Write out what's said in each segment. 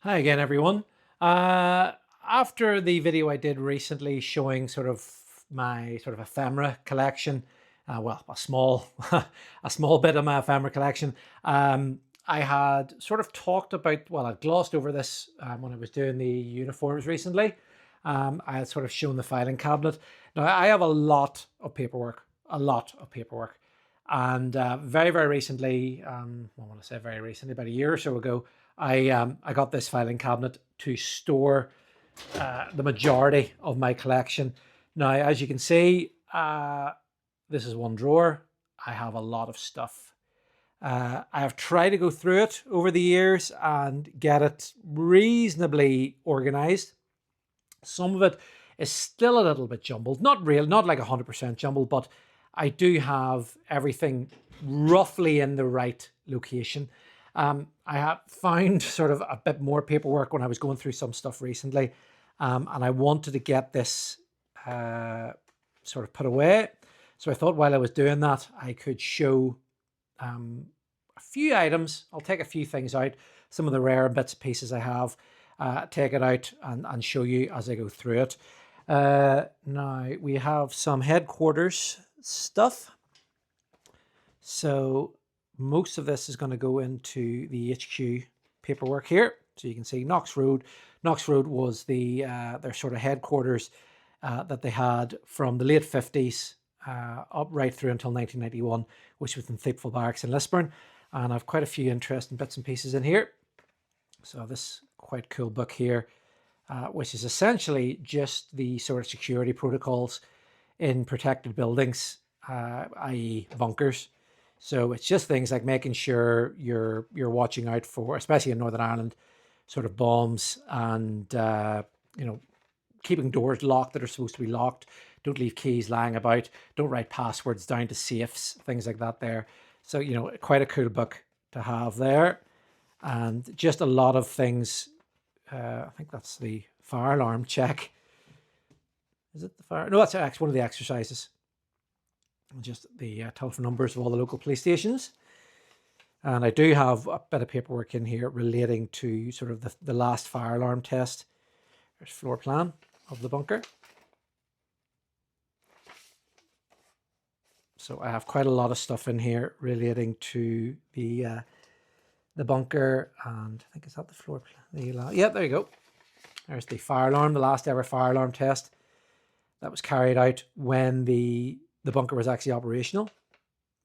Hi again, everyone. Uh, After the video I did recently showing sort of my sort of ephemera collection, well, a small, a small bit of my ephemera collection, I had sort of talked about, well, I glossed over this when I was doing the uniforms recently. I had sort of shown the filing cabinet. Now, I have a lot of paperwork. And very, very recently, I want to say very recently, about a year or so ago, I got this filing cabinet to store the majority of my collection. Now, as you can see, this is one drawer. I have a lot of stuff. I have tried to go through it over the years and get it reasonably organized. Some of it is still a little bit jumbled, not like 100% jumbled, but I do have everything roughly in the right location. I have found sort of a bit more paperwork when I was going through some stuff recently, and I wanted to get this sort of put away. So I thought while I was doing that, I could show a few items. I'll take a few things out, some of the rare bits and pieces I have, take it out and show you as I go through it. Now we have some headquarters stuff. So most of this is going to go into the HQ paperwork here. So you can see Knox Road. Knox Road was their sort of headquarters that they had from the late 50s up right through until 1991, which was in Thiepval Barracks in Lisburn. And I've quite a few interesting bits and pieces in here. So this quite cool book here, which is essentially just the sort of security protocols in protected buildings, i.e. bunkers. So it's just things like making sure you're watching out for, especially in Northern Ireland, sort of bombs and, keeping doors locked that are supposed to be locked. Don't leave keys lying about. Don't write passwords down to safes, things like that there. So, quite a cool book to have there. And just a lot of things. I think that's the fire alarm check. Is it the fire? No, that's actually one of the exercises. Just the telephone numbers of all the local police stations. And I do have a bit of paperwork in here relating to sort of the last fire alarm test. There's floor plan of the bunker. So I have quite a lot of stuff in here relating to the bunker, and I think, is that the floor plan? Yeah, there you go. There's the fire alarm, the last ever fire alarm test that was carried out when the bunker was actually operational.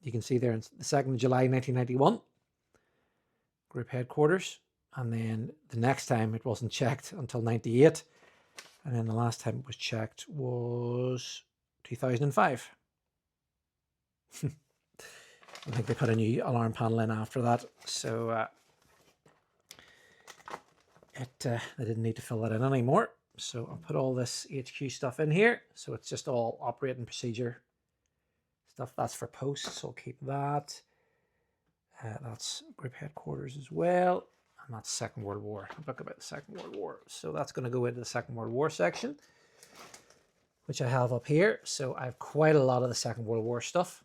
You can see there in the 2nd of July 1991, group headquarters. And then the next time it wasn't checked until 98. And then the last time it was checked was 2005. I think they put a new alarm panel in after that. So they didn't need to fill that in anymore. So I'll put all this HQ stuff in here. So it's just all operating procedure stuff. That's for posts, so I'll keep that. That's group headquarters as well. And that's Second World War. A book about the Second World War. So that's going to go into the Second World War section, which I have up here. So I have quite a lot of the Second World War stuff.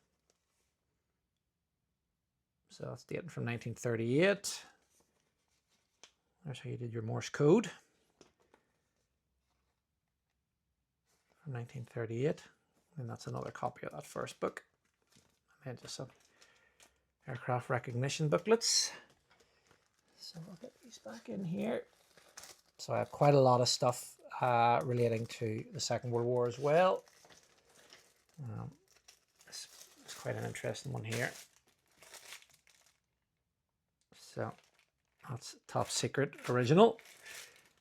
So that's dating from 1938. There's how you did your Morse code. From 1938. And that's another copy of that first book. And then just some aircraft recognition booklets. So I'll get these back in here. So I have quite a lot of stuff relating to the Second World War as well. It's quite an interesting one here. So that's top secret original.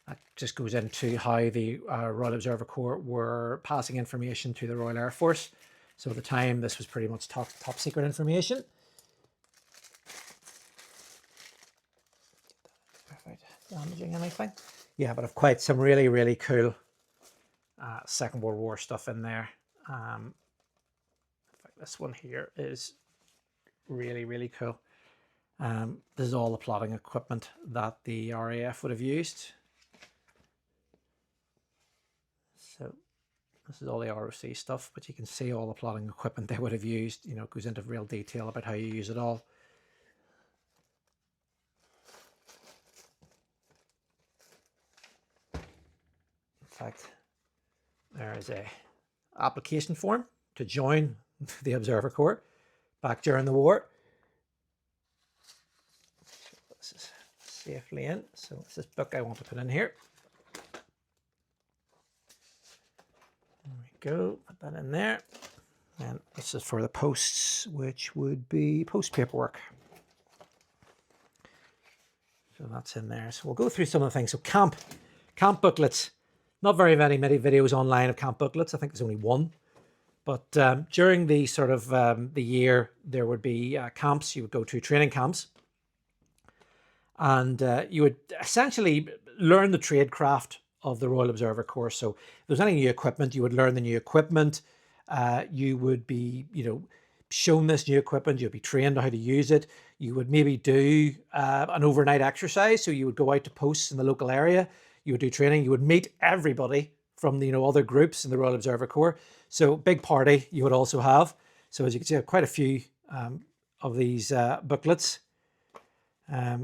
That just goes into how the Royal Observer Corps were passing information to the Royal Air Force. So at the time, this was pretty much top secret information. Without damaging anything. Yeah, but I've quite some really, really cool Second World War stuff in there. In fact, this one here is really, really cool. This is all the plotting equipment that the RAF would have used. So this is all the ROC stuff, but you can see all the plotting equipment they would have used. It goes into real detail about how you use it all. fact, there is a application form to join the Observer Corps back during the war. This is safely in. So it's this book I want to put in here. There we go. Put that in there. And this is for the posts, which would be post paperwork. So that's in there. So we'll go through some of the things. So camp booklets. Not very many videos online of camp booklets. I think there's only one. But during the sort of the year, there would be camps. You would go to training camps. And you would essentially learn the trade craft of the Royal Observer Corps. So if there was any new equipment, you would learn the new equipment. You would be, shown this new equipment. You'd be trained on how to use it. You would maybe do an overnight exercise. So you would go out to posts in the local area. You would do training. You would meet everybody from the other groups in the Royal Observer Corps. So big party you would also have. So as you can see, I have quite a few of these booklets. I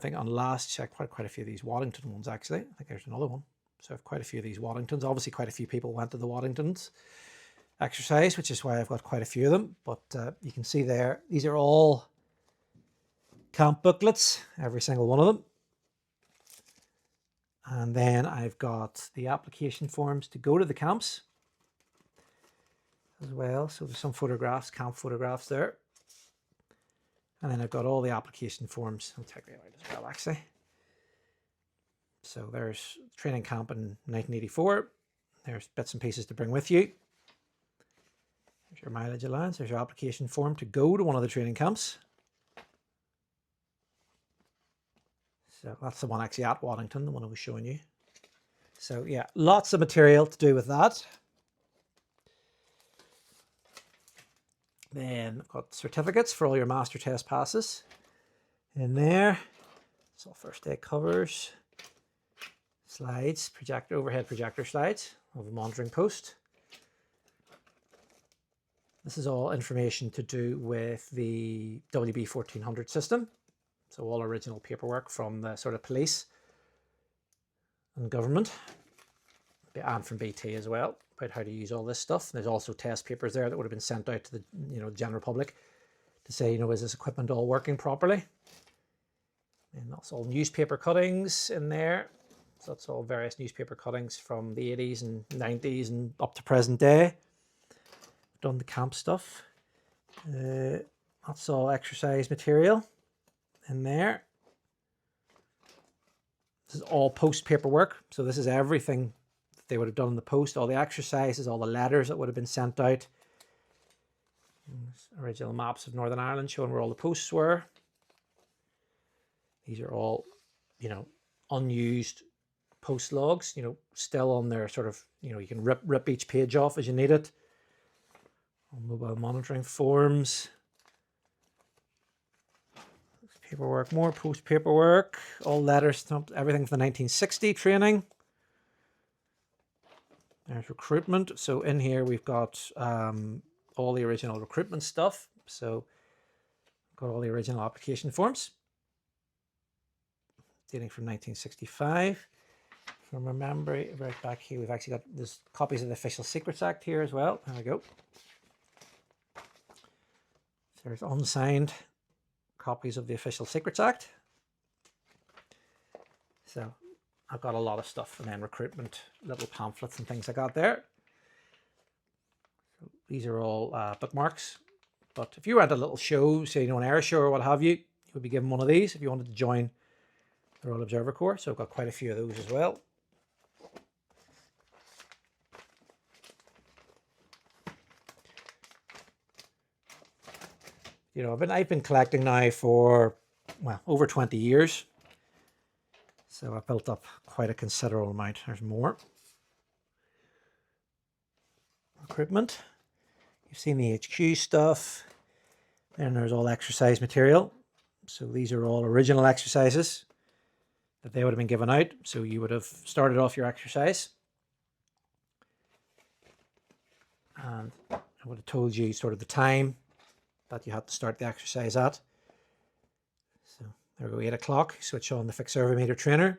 think on last check, quite a few of these Waddington ones actually. I think there's another one. So I have quite a few of these Waddingtons. Obviously, quite a few people went to the Waddingtons exercise, which is why I've got quite a few of them. But you can see there, these are all camp booklets, every single one of them. And then I've got the application forms to go to the camps as well. So there's some photographs, camp photographs there. And then I've got all the application forms. I'll take that out as well, actually. So there's training camp in 1984. There's bits and pieces to bring with you. There's your mileage allowance. There's your application form to go to one of the training camps. So that's the one actually at Waddington, the one I was showing you. So yeah, lots of material to do with that. Then I've got certificates for all your master test passes in there. It's all first aid covers, slides, overhead projector slides of the monitoring post. This is all information to do with the WB 1400 system. So all original paperwork from the sort of police and government, and from BT as well, about how to use all this stuff. There's also test papers there that would have been sent out to the general public to say, is this equipment all working properly? And that's all newspaper cuttings in there. So that's all various newspaper cuttings from the 80s and 90s and up to present day. Done the camp stuff. That's all exercise material in there. This is all post paperwork. So this is everything that they would have done in the post, all the exercises, all the letters that would have been sent out. Original maps of Northern Ireland showing where all the posts were. These are all, unused post logs, still on their sort of, you can rip each page off as you need it. Mobile monitoring forms. Paperwork, more post paperwork, all letters, everything from the 1960 training. There's recruitment. So in here we've got all the original recruitment stuff. So got all the original application forms dating from 1965. From memory, right back here, we've actually got there's copies of the Official Secrets Act here as well. There we go. There's unsigned copies of the Official Secrets Act. So I've got a lot of stuff, and then recruitment, little pamphlets and things I got there. So these are all bookmarks. But if you were at a little show, say an air show or what have you, you would be given one of these if you wanted to join the Royal Observer Corps. So I've got quite a few of those as well. I've been collecting now for, over 20 years. So I've built up quite a considerable amount. There's more. Recruitment. You've seen the HQ stuff. And there's all exercise material. So these are all original exercises that they would have been given out. So you would have started off your exercise. And I would have told you sort of the time that you had to start the exercise at. So there we go, 8 o'clock, switch on the fixed servometer trainer.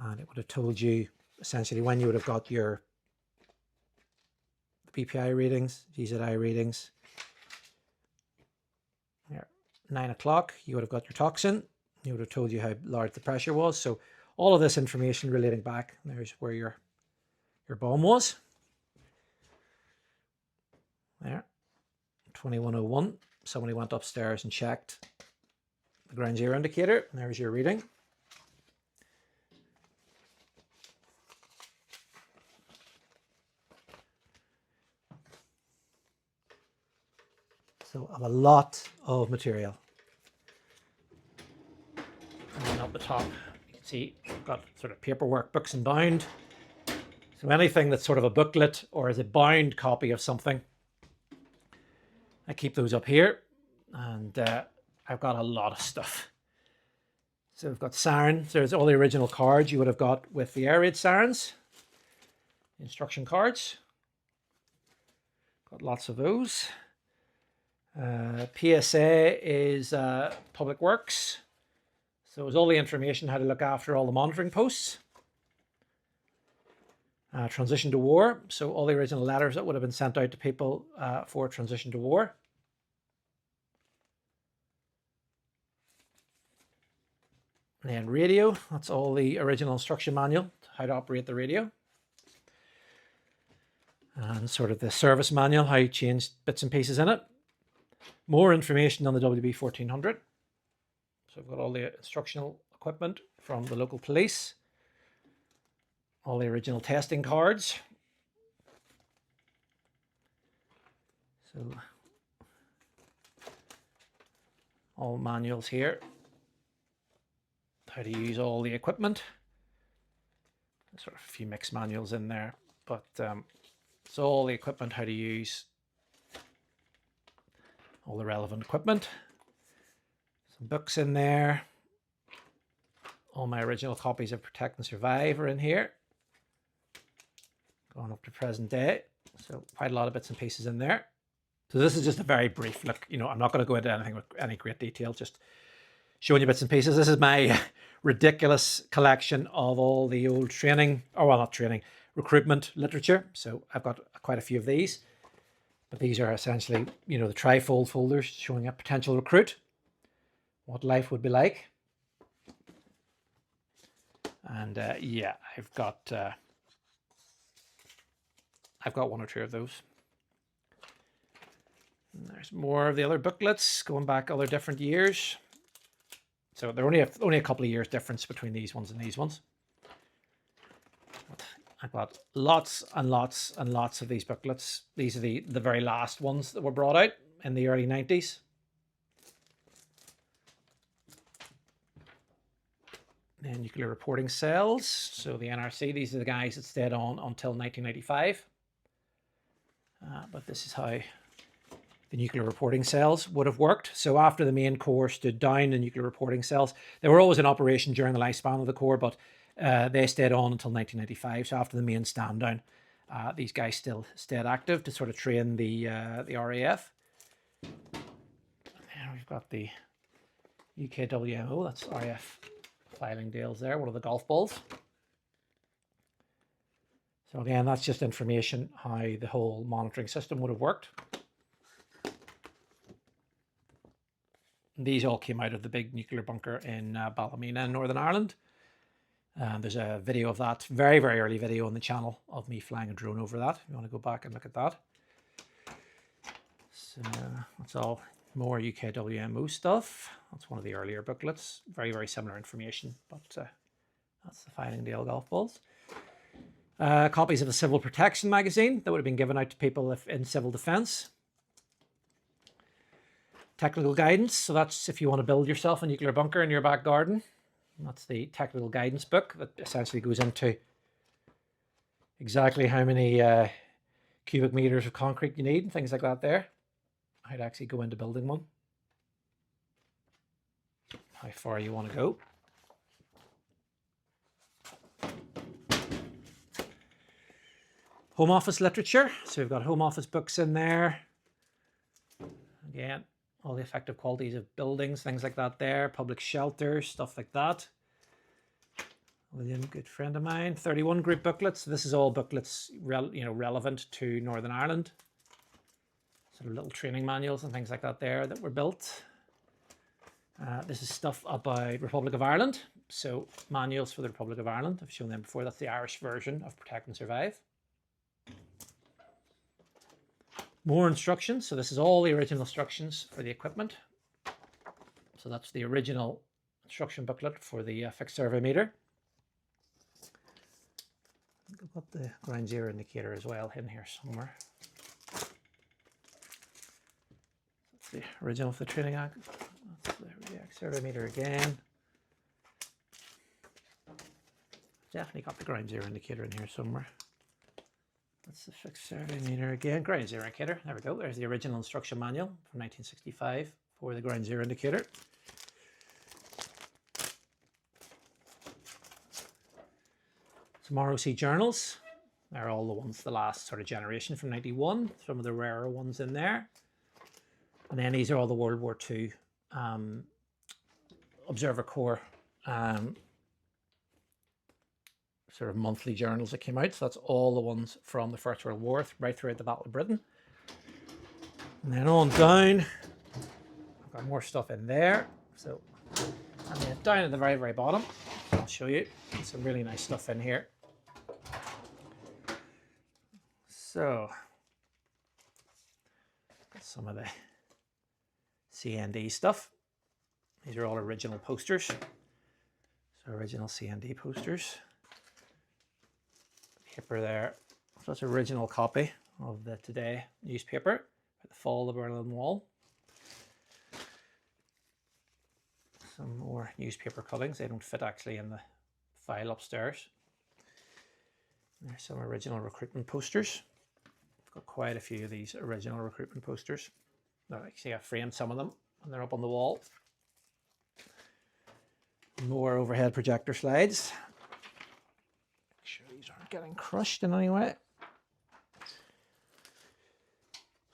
And it would have told you essentially when you would have got your BPI readings, GZI readings. Here, 9 o'clock, you would have got your toxin. It would have told you how large the pressure was. So all of this information relating back, there's where your bomb was. There, 2101. Somebody went upstairs and checked the ground zero indicator. And there's your reading. So I have a lot of material. And then up the top, you can see I've got sort of paperwork, books and bound. So anything that's sort of a booklet or is a bound copy of something, I keep those up here. And I've got a lot of stuff. So we've got sirens. There's all the original cards you would have got with the air raid sirens. Instruction cards. Got lots of those. PSA is Public Works. So it's all the information how to look after all the monitoring posts. Transition to war. So all the original letters that would have been sent out to people for transition to war. And then radio. That's all the original instruction manual, how to operate the radio. And sort of the service manual, how you change bits and pieces in it. More information on the WB 1400. So I've got all the instructional equipment from the local police. All the original testing cards. So all manuals here. How to use all the equipment. Sort of a few mixed manuals in there, but it's all the equipment, how to use all the relevant equipment. Some books in there. All my original copies of Protect and Survive are in here. Going up to present day. So quite a lot of bits and pieces in there. So this is just a very brief look. You know, I'm not going to go into anything with any great detail, just showing you bits and pieces. This is my ridiculous collection of all the old training, or well, not training, recruitment literature. So I've got quite a few of these. But these are essentially, you know, the trifold folders showing a potential recruit, what life would be like. And yeah, I've got one or two of those. And there's more of the other booklets going back other different years. So they're only a couple of years difference between these ones and these ones. But I've got lots and lots and lots of these booklets. These are the very last ones that were brought out in the early 90s. And nuclear reporting cells. So the NRC, these are the guys that stayed on until 1995. But this is how the nuclear reporting cells would have worked. So after the main core stood down, the nuclear reporting cells, they were always in operation during the lifespan of the core, but they stayed on until 1995. So after the main stand down, these guys still stayed active to sort of train the RAF. And we've got the UKWMO, that's RAF filing deals there, one of the golf balls. So again, that's just information how the whole monitoring system would have worked. These all came out of the big nuclear bunker in Ballymena in Northern Ireland. There's a video of that, very, very early video on the channel of me flying a drone over that. If you want to go back and look at that. So that's all more UKWMO stuff. That's one of the earlier booklets. Very, very similar information, but that's the Fighting Dale golf balls. Copies of the Civil Protection magazine that would have been given out to people in civil defence. Technical guidance, so that's if you want to build yourself a nuclear bunker in your back garden. That's the technical guidance book that essentially goes into exactly how many cubic meters of concrete you need and things like that there. I'd actually go into building one. How far you want to go. Home office literature. So we've got home office books in there. Again, all the effective qualities of buildings, things like that there. Public shelters, stuff like that. William, good friend of mine. 31 group booklets. This is all booklets relevant to Northern Ireland. Sort of little training manuals and things like that there that were built. This is stuff about Republic of Ireland. So manuals for the Republic of Ireland. I've shown them before. That's the Irish version of Protect and Survive. More instructions. So this is all the original instructions for the equipment. So that's the original instruction booklet for the fixed survey meter. I've got the ground zero indicator as well in here somewhere. That's the original for the training act. That's the react survey meter again. Definitely got the ground zero indicator in here somewhere. That's the fixed survey meter again. Ground zero indicator. There we go. There's the original instruction manual from 1965 for the ground zero indicator. Some ROC journals. They're all the ones, the last sort of generation from 91. Some of the rarer ones in there. And then these are all the World War II Observer Corps sort of monthly journals that came out. So that's all the ones from the First World War right throughout the Battle of Britain. And then on down, I've got more stuff in there. So, and then down at the very, very bottom, I'll show you some really nice stuff in here. So, got some of the CND stuff. These are all original posters. So original CND posters. Paper there. So that's original copy of the Today newspaper at the fall of the Berlin Wall. Some more newspaper cuttings. They don't fit actually in the file upstairs. There's some original recruitment posters. I've got quite a few of these original recruitment posters. Actually, I framed some of them and they're up on the wall. More overhead projector slides. Make sure these aren't getting crushed in any way.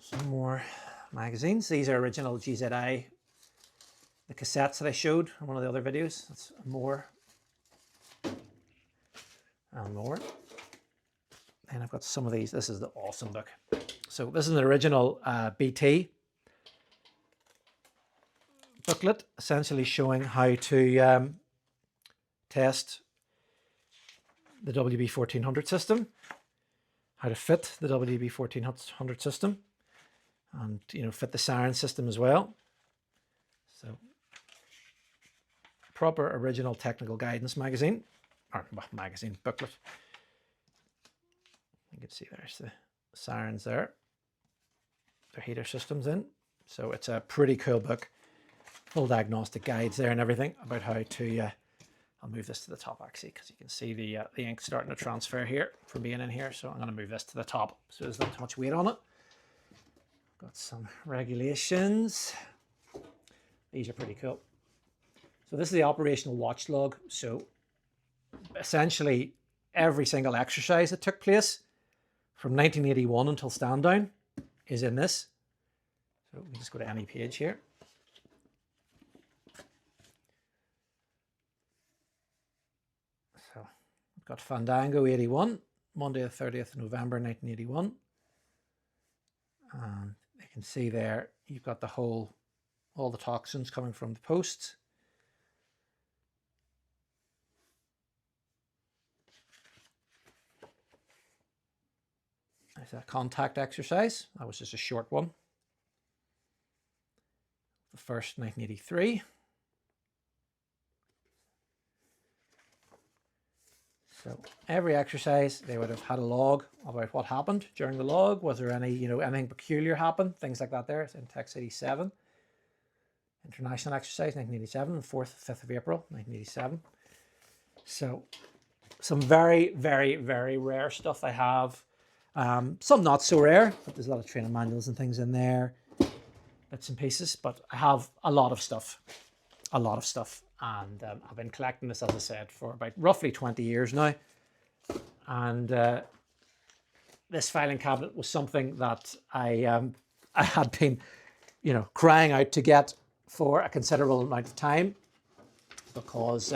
Some more magazines. These are original GZI, the cassettes that I showed in one of the other videos. That's more and more. And I've got some of these. This is the awesome book. So this is an original BT booklet, essentially showing how to test the WB1400 system, how to fit the WB1400 system, and fit the siren system as well. So proper original technical guidance magazine, or magazine booklet. You can see there's the sirens there, their heater systems in. So it's a pretty cool book. Full diagnostic guides there and everything about how to, I'll move this to the top actually, because you can see the ink starting to transfer here from being in here. So I'm going to move this to the top so there's not too much weight on it. Got some regulations. These are pretty cool. So this is the operational watch log. So essentially every single exercise that took place from 1981 until stand down is in this. So we just go to any page here. So I've got Fandango 81, Monday the 30th of November 1981. And you can see there, you've got all the toxins coming from the posts. There's a contact exercise. That was just a short one. The first 1983. So every exercise, they would have had a log about what happened during the log. Was there any, anything peculiar happened? Things like that there. It's in text 87. International exercise, 1987, 4th, 5th of April, 1987. So some very, very, very rare stuff I have. Some not so rare, but there's a lot of training manuals and things in there, bits and pieces. But I have a lot of stuff. And I've been collecting this, as I said, for about roughly 20 years now. And this filing cabinet was something that I had been, crying out to get for a considerable amount of time, because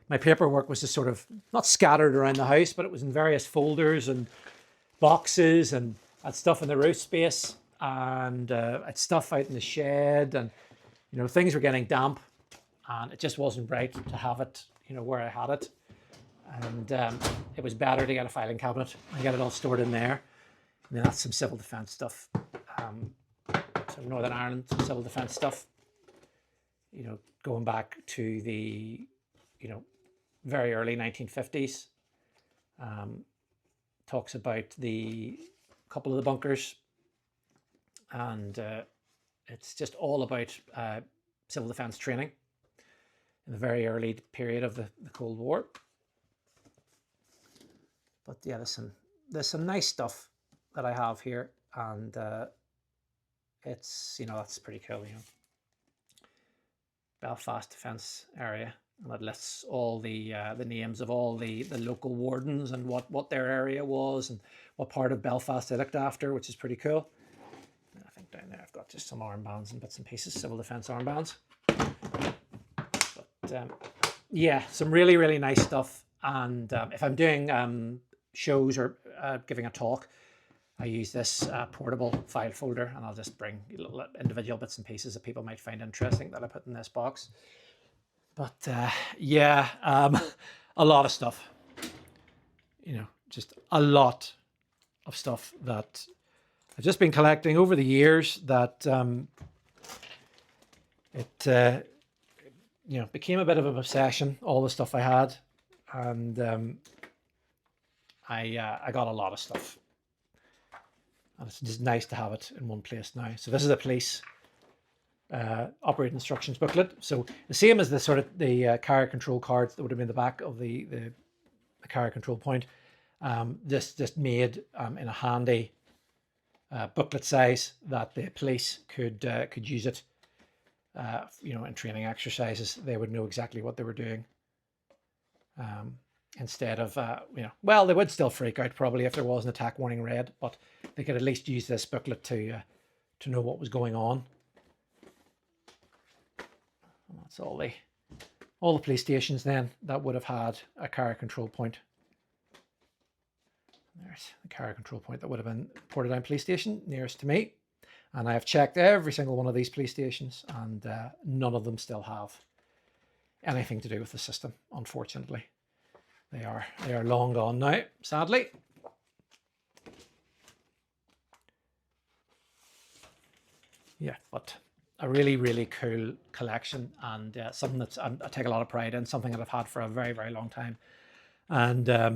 my paperwork was just sort of not scattered around the house, but it was in various folders and boxes, and I had stuff in the roof space, and I had stuff out in the shed, and things were getting damp, and it just wasn't right to have it where I had it. And it was better to get a filing cabinet and get it all stored in there. And then that's some civil defence stuff. So Northern Ireland civil defence stuff, going back to the, very early 1950s. Talks about the couple of the bunkers, and it's just all about civil defence training in the very early period of the Cold War. But yeah, there's some nice stuff that I have here, and it's that's pretty cool. Belfast Defence Area, and it lists all the names of all the local wardens and what their area was and what part of Belfast they looked after, which is pretty cool. And I think down there I've got just some armbands and bits and pieces, civil defence armbands. But yeah, some really, really nice stuff. And if I'm doing shows or giving a talk, I use this portable file folder, and I'll just bring little individual bits and pieces that people might find interesting that I put in this box. But yeah, a lot of stuff, just a lot of stuff that I've just been collecting over the years, that it became a bit of an obsession, all the stuff I had. And I got a lot of stuff. And it's just nice to have it in one place now. So this is a police operating instructions booklet. So the same as the sort of the carrier control cards that would have been the back of the carrier control point. This just made in a handy booklet size that the police could use it. In training exercises, they would know exactly what they were doing. Instead of, well, they would still freak out probably if there was an attack warning red, but they could at least use this booklet to know what was going on. And that's all the police stations then that would have had a carrier control point. There's the carrier control point that would have been Portadown Police Station nearest to me. And I have checked every single one of these police stations, and none of them still have anything to do with the system, unfortunately. They are long gone now, sadly. Yeah, but a really, really cool collection, and something that I take a lot of pride in, something that I've had for a very, very long time. And, I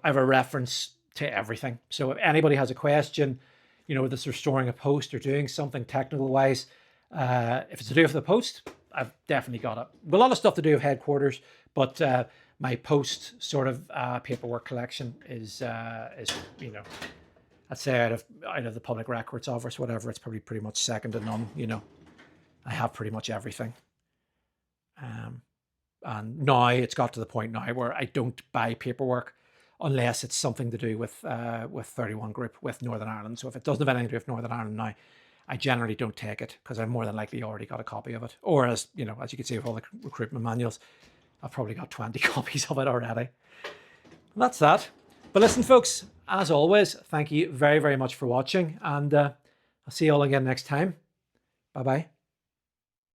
have a reference to everything. So if anybody has a question, whether it's restoring a post or doing something technical wise, if it's to do with the post, I've definitely got it. A lot of stuff to do with headquarters, but my post sort of paperwork collection is I'd say out of the public records office, whatever, it's probably pretty much second to none. I have pretty much everything. And now it's got to the point now where I don't buy paperwork unless it's something to do with 31 Group, with Northern Ireland. So if it doesn't have anything to do with Northern Ireland now, I generally don't take it, because I've more than likely already got a copy of it. Or as you can see with all the recruitment manuals, I've probably got 20 copies of it already. And that's that. But listen, folks, as always, thank you very, very much for watching, and I'll see you all again next time. Bye-bye.